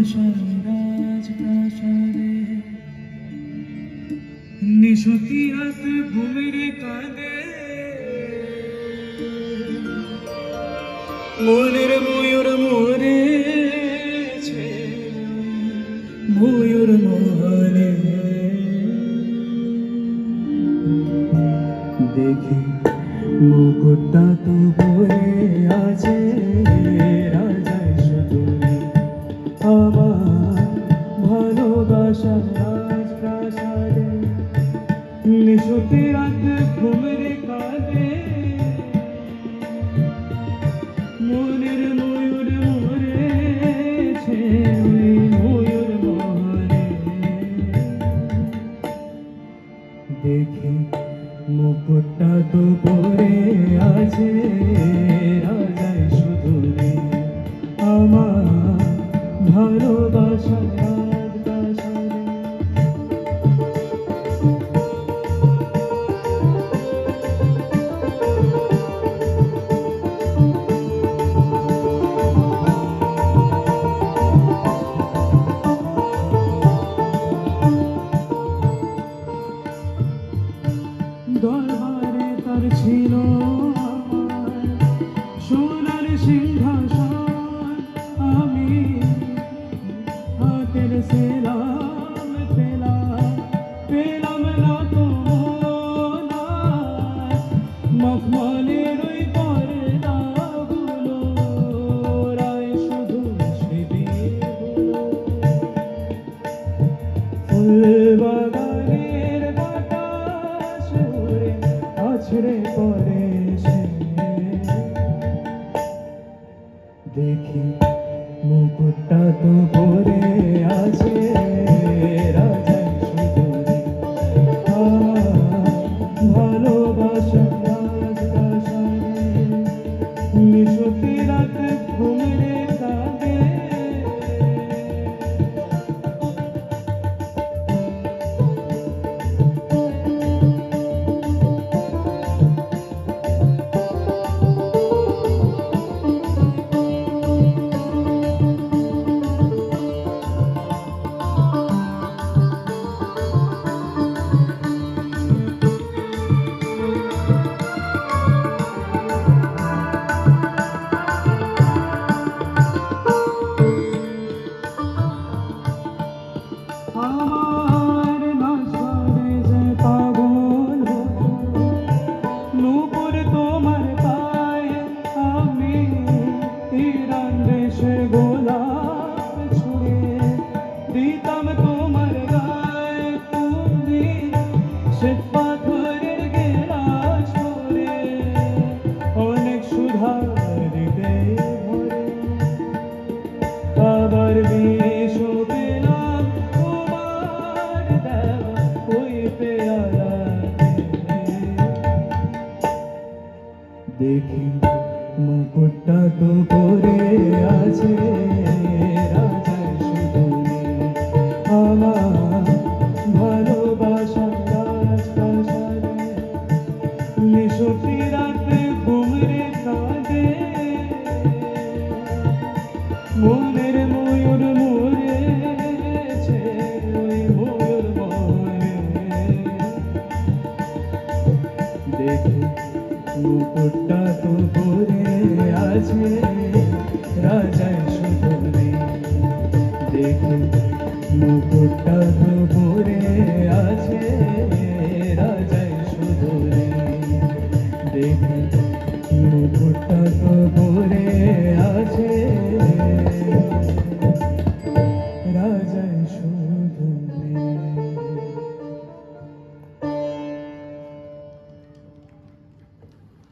ভালোবাসার রাজপ্রাসাদে নিশতি রাত ঘুমের কাঁদে মনের ময়ূর মরেছে ময়ূর মহানে দেখি মুকুটটা তো পরে আছে রাজায় শুধু আমার ভালোবাসার রাজপ্রাসাদে নিশতি রাত ঘুমের কাঁদে মনের ময়ূর মরেছে ময়ূর মহানে দেখি মুকুটটা তো পরে আছে রাজায় শুধু আমার ভালোবাসার রাজপ্রাসাদে দরবারে তার ছিল আমার সোনার সিংহাসন আমি হাতের সেলাম পেলাম না তো মখমলের ওই পর্দাগুলো রায় শুধু স্মৃতিগুলো ফুল বাগানের বাতাস উড়ে আছড়ে পড়ে দেখি মুকুটটা তো পরে আছে রাজায় শুধু ভালোবাসার রাজপ্রাসাদে নিশতি রাত ঘুমের কাঁদে আমার নজরে যে পাগল নূপুর তোমার পায়ে আমি ইরান দেশে গোলাপ ছুঁড়ে দিতাম তোমার গায়ে তুমি সে পাথরের গেলাস পরে অনেক সুধা দিতে ভরে আবার বিষ পেলাম তোমার দেওয়া ওই পেয়ালাতে দেখি মুকুটটা তো পরে আছে রাজায় শুধু আমার ভালোবাসার রাজপ্রাসাদে নিশতি রাত ঘুমরে কাঁদে মনের ময়ূর মরেছে ওই ময়ূর মনে দেখি মুকুটটা তো পরে আছে রাজায় শুধু দেখি মুকুটটা তো পরে আছে রাজায় শুধু দেখি মুকুটটা তো পরে আছে রাজায় শুধু